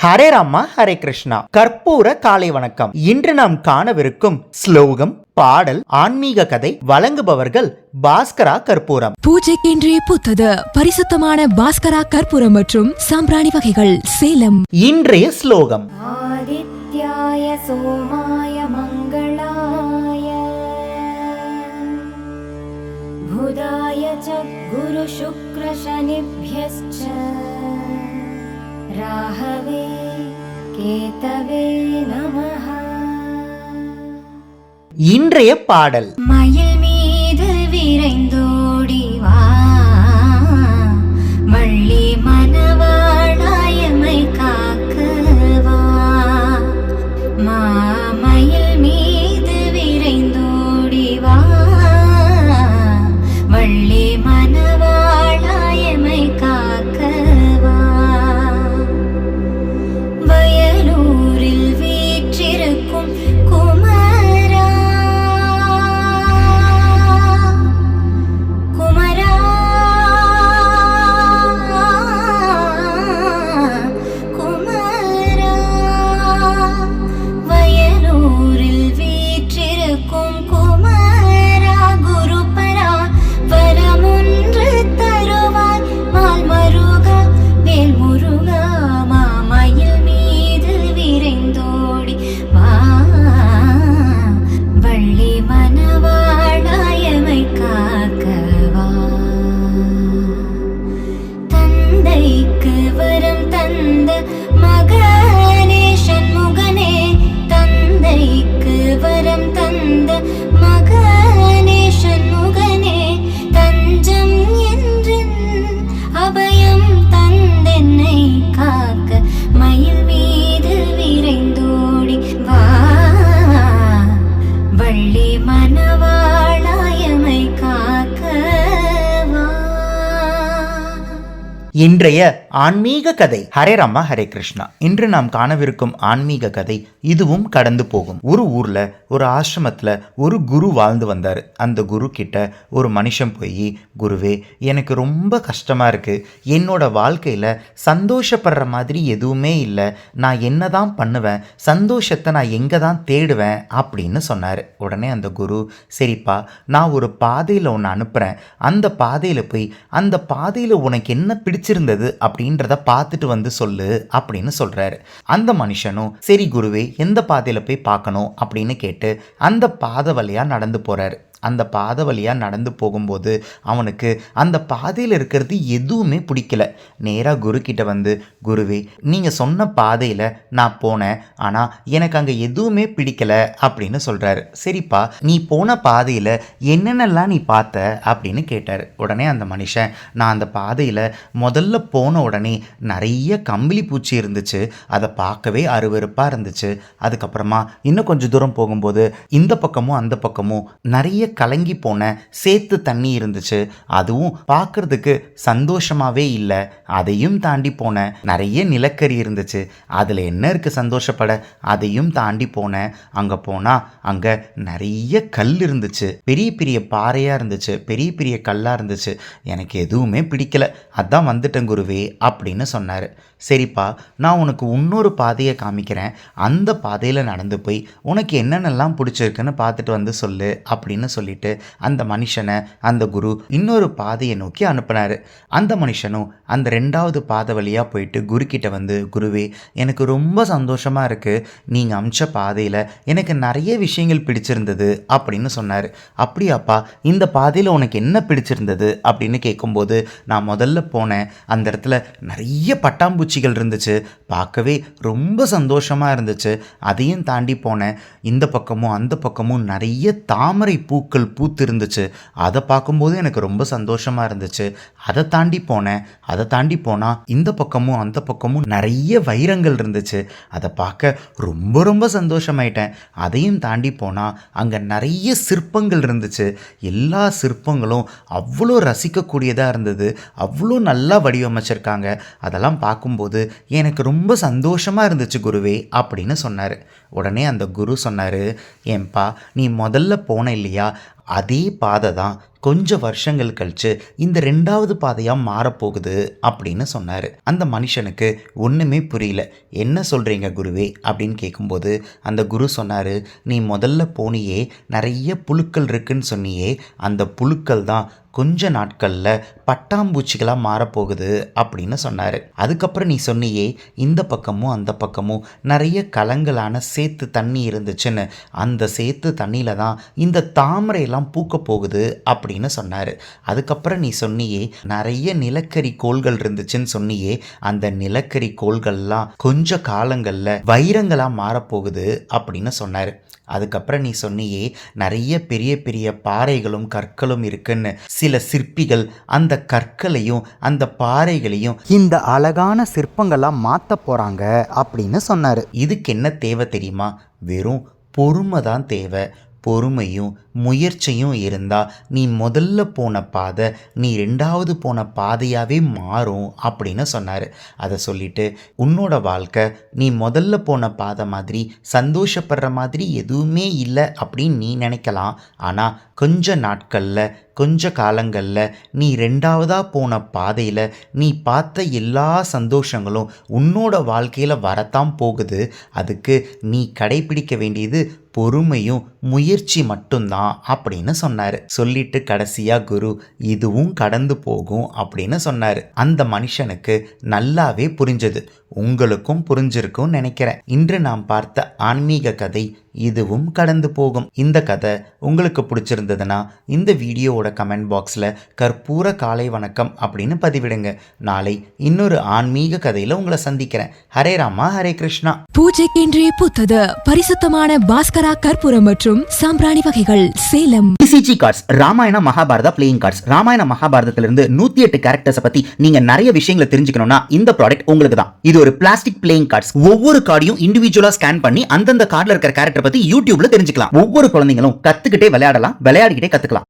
ஹரே ராமா ஹரே கிருஷ்ணா. கற்பூர காலை வணக்கம். இன்று நாம் காணவிருக்கும் ஸ்லோகம், பாடல், ஆன்மீக கதை வழங்குபவர்கள் பாஸ்கரா கற்பூரம். பூஜைக்கென்றே புத்தது பரிசுத்தமான பாஸ்கரா கற்பூரம் மற்றும் சாம்பிராணி வகைகள், சேலம். இன்றைய ஸ்லோகம்: ஆதித்யாய சோமாய மங்களாய புதாய ச குரு சுக்ர சனிப்யஸ்ச ராஹவே கேதவே நமஹ. இன்றைய பாடல்: மயில் மீது விரைந்தோடி வா, வள்ளி மணவாளாயமை காக்கவா. மயில் மீது விரைந்தோடி வா, வள்ளி மணவாளாயமை காக்கவா. வயலூரில் வீற்றிருக்கும் குமரா, குமரா, குமரா. வயலூரில் வீற்றிருக்கும் குமரா, குருபரா வரமொன்று தருவாய். மால் மருகா வேல் முருகா, மாமயில் மீது விரைந்தோடி வா, வள்ளி மணவாளாயமை காக்கவா. தந்தைக்கு வரம் தந்த மகனே சண்முகனே, தந்தைக்கு வரம் தந்த மகனே சண்முகனே, தஞ்சம் என்று அபயம் தந்தென்னை காக்க. மயில் மீது விரைந்தோடி வா, வள்ளி மணவாளாயமை காக்கவா. இன்றைய ஆன்மீக கதை. ஹரே ராமா ஹரே கிருஷ்ணா. இன்று நாம் காணவிருக்கும் ஆன்மீக கதை இதுவும் கடந்து போகும். ஒரு ஊர்ல ஒரு ஆசிரமத்துல ஒரு குரு வாழ்ந்து வந்தாரு. அந்த குரு கிட்ட ஒரு மனுஷன் போய், குருவே, எனக்கு ரொம்ப கஷ்டமா இருக்கு, என்னோட வாழ்க்கையில சந்தோஷப்படுற மாதிரி எதுவுமே இல்லை, நான் என்னதான் பண்ணுவேன், சந்தோஷத்தை நான் எங்க தான் தேடுவேன் அப்படின்னு சொன்னாரு. உடனே அந்த குரு, சரிப்பா, நான் ஒரு பாதையில உன்னை அனுப்புறேன், அந்த பாதையில போய் அந்த பாதையில உனக்கு என்ன பிடிச்சிருந்தது அப்படின்றத பார்த்துட்டு வந்து சொல்லு அப்படின்னு சொல்றாரு. அந்த மனுஷனும், சரி குருவே, எந்த பாதையில போய் பார்க்கணும் அப்படின்னு கேட்டு அந்த பாதை வழியா நடந்து போறாரு. அந்த பாதை வழியாக நடந்து போகும்போது அவனுக்கு அந்த பாதையில் இருக்கிறது எதுவுமே பிடிக்கல. நேராக குரு கிட்ட வந்து, குருவே, நீங்கள் சொன்ன பாதையில் நான் போனேன், ஆனால் எனக்கு அங்கே எதுவுமே பிடிக்கல அப்படின்னு சொல்கிறாரு. சரிப்பா, நீ போன பாதையில் என்னென்னலாம் நீ பார்த்த அப்படின்னு கேட்டார். உடனே அந்த மனுஷன், நான் அந்த பாதையில் முதல்ல போன உடனே நிறைய கம்பளி பூச்சி இருந்துச்சு, அதை பார்க்கவே அருவருப்பாக இருந்துச்சு. அதுக்கப்புறமா இன்னும் கொஞ்சம் தூரம் போகும்போது இந்த பக்கமும் அந்த பக்கமும் நிறைய கலங்கி போன சேத்து தண்ணி இருந்துச்சு, அதுவும் பார்க்கறதுக்கு சந்தோஷமாவே இல்லை. அதையும் தாண்டி போன நிறைய நிலக்கரி இருந்துச்சு, அதில் என்ன இருக்கு சந்தோஷப்பட, அதையும் தாண்டி போனேன். அங்கே போனால் அங்கே நிறைய கல் இருந்துச்சு, பெரிய பெரிய பாறையாக இருந்துச்சு, பெரிய பெரிய கல்லாக இருந்துச்சு, எனக்கு எதுவுமே பிடிக்கல, அதான் வந்துட்டேன் குருவே அப்படின்னு சொன்னார். சரிப்பா, நான் உனக்கு இன்னொரு பாதையை காமிக்கிறேன், அந்த பாதையில் நடந்து போய் உனக்கு என்னென்னலாம் பிடிச்சிருக்குன்னு பார்த்துட்டு வந்து சொல்லு அப்படின்னு சொல்லிட்டு அந்த மனுஷனை அந்த குரு இன்னொரு பாதையை நோக்கி அனுப்பினார். அந்த மனுஷனும் அந்த 2வது பாதை வழியாக போயிட்டு குரு கிட்ட வந்து, குருவே, எனக்கு ரொம்ப சந்தோஷமாக இருக்குது, நீங்கள் அமிச்ச பாதையில் எனக்கு நிறைய விஷயங்கள் பிடிச்சிருந்தது அப்படின்னு சொன்னார். அப்படியாப்பா, இந்த பாதையில் உனக்கு என்ன பிடிச்சிருந்தது அப்படின்னு கேட்கும்போது, நான் முதல்ல போனேன், அந்த இடத்துல நிறைய பட்டாம்பூச்சிகள் இருந்துச்சு, பார்க்கவே ரொம்ப சந்தோஷமாக இருந்துச்சு. அதையும் தாண்டி போனேன், இந்த பக்கமும் அந்த பக்கமும் நிறைய தாமரை பூக்கள் பூத்து இருந்துச்சு, அதை பார்க்கும்போது எனக்கு ரொம்ப சந்தோஷமாக இருந்துச்சு. அதை தாண்டி போனேன், அதை தாண்டி போனால் இந்த பக்கமும் அந்த பக்கமும் நிறைய வைரங்கள் இருந்துச்சு, அதை பார்க்க ரொம்ப ரொம்ப சந்தோஷமாயிட்டேன். அதையும் தாண்டி போனால் அங்கே நிறைய சிற்பங்கள் இருந்துச்சு, எல்லா சிற்பங்களும் அவ்வளோ ரசிக்கக்கூடியதாக இருந்தது, அவ்வளோ நல்லா வடிவமைச்சிருக்காங்க. அதெல்லாம் பார்க்கும்போது எனக்கு ரொம்ப சந்தோஷமாக இருந்துச்சு குருவே அப்படின்னு சொன்னார். உடனே அந்த குரு சொன்னார், ஏன்பா, நீ முதல்ல போன இல்லையா, அதே பாதை தான் கொஞ்ச வருஷங்கள் கழிச்சு இந்த 2வது பாதையாக மாறப்போகுது அப்படின்னு சொன்னார். அந்த மனுஷனுக்கு ஒன்றுமே புரியல. என்ன சொல்கிறீங்க குருவே அப்படின்னு கேட்கும்போது அந்த குரு சொன்னார், நீ முதல்ல போனியே நிறைய புழுக்கள் இருக்குன்னு சொன்னியே, அந்த புழுக்கள் தான் கொஞ்ச நாட்களில் பட்டாம்பூச்சிகளாக மாறப்போகுது அப்படின்னு சொன்னார். அதுக்கப்புறம் நீ சொன்னியே இந்த பக்கமும் அந்த பக்கமும் நிறைய கலங்களான சேத்து தண்ணி இருந்துச்சுன்னு, அந்த சேத்து தண்ணியில் தான் இந்த தாமரையெல்லாம் பூக்க போகுது அப்படின்னு சொன்னார். அதுக்கப்புறம் நீ சொன்னியே நிறைய நிலக்கரி கோள்கள் இருந்துச்சுன்னு சொன்னியே, அந்த நிலக்கரி கோள்கள்லாம் கொஞ்ச காலங்களில் வைரங்களாக மாறப்போகுது அப்படின்னு சொன்னார். அதுக்கப்புறம் நீ சொன்னியே நிறைய பெரிய பெரிய பாறைகளும் கற்களும் இருக்குன்னு, சில சிற்பிகள் அந்த கற்களையும் அந்த பாறைகளையும் இந்த அழகான சிற்பங்களாக மாற்ற போகிறாங்க அப்படின்னு சொன்னார். இதுக்கு என்ன தேவை தெரியுமா? வெறும் பொறுமை தான் தேவை. பொறுமையும் முயற்சியும் இருந்தால் நீ முதல்ல போன பாதை நீ 2வது போன பாதையாகவே மாறும் அப்படின்னு சொன்னார். அதை சொல்லிட்டு உன்னோட வாழ்க்கை நீ முதல்ல போன பாதை மாதிரி சந்தோஷப்படுற மாதிரி எதுவுமே இல்லை அப்படின்னு நீ நினைக்கலாம். ஆனால் கொஞ்ச நாட்களில் கொஞ்ச காலங்களில் நீ 2வதாக போன பாதையில் நீ பார்த்த எல்லா சந்தோஷங்களும் உன்னோட வாழ்க்கையில் வரத்தான் போகுது. அதுக்கு நீ கடைபிடிக்க வேண்டியது பொறுமையும் முயற்சி மட்டும்தான் அப்படின்னு சொன்னார். சொல்லிட்டு கடைசியாக குரு இதுவும் கடந்து போகும் அப்படின்னு சொன்னார். அந்த மனுஷனுக்கு நல்லாவே புரிஞ்சது. உங்களுக்கும் புரிஞ்சிருக்கும் நினைக்கிறேன். இன்று நாம் பார்த்த ஆன்மீக கதை இதுவும் கடந்து போகும். இந்த கதை உங்களுக்கு பிடிச்சிருந்ததுன்னா இந்த வீடியோவோட கமெண்ட் பாக்ஸில் கற்பூர காலை வணக்கம் அப்படின்னு பதிவிடுங்க. நாளை இன்னொரு ஆன்மீக கதையில் உங்களை சந்திக்கிறேன். ஹரே ராமா ஹரே கிருஷ்ணா. பூஜைக்கென்றே பூத்தது பரிசுத்தமான பாஸ்கரா கற்பூரம் மற்றும் சாம்பிராணி வகைகள் Salem. TCG cards Ramayana Mahabharata playing cards. Ramayana மகாபாரதத்திலிருந்து 108 கேரக்டர்ஸ் பத்தி நீங்க நிறைய விஷயங்களை தெரிஞ்சுக்கணும்னா இந்த ப்ராடக்ட் உங்களுக்கு தான். இது ஒரு பிளாஸ்டிக் பிளேயிங் கார்ட்ஸ். ஒவ்வொரு கார்டையும் இண்டிவிஜுவலா ஸ்கேன் பண்ணி அந்தந்த கார்டுல இருக்கிற கேரக்டர் பத்தி யூடியூப்ல தெரிஞ்சுக்கலாம். ஒவ்வொரு குழந்தைங்களும் கத்துக்கிட்டே விளையாடலாம், விளையாடிக்கிட்டே கத்துக்கலாம்.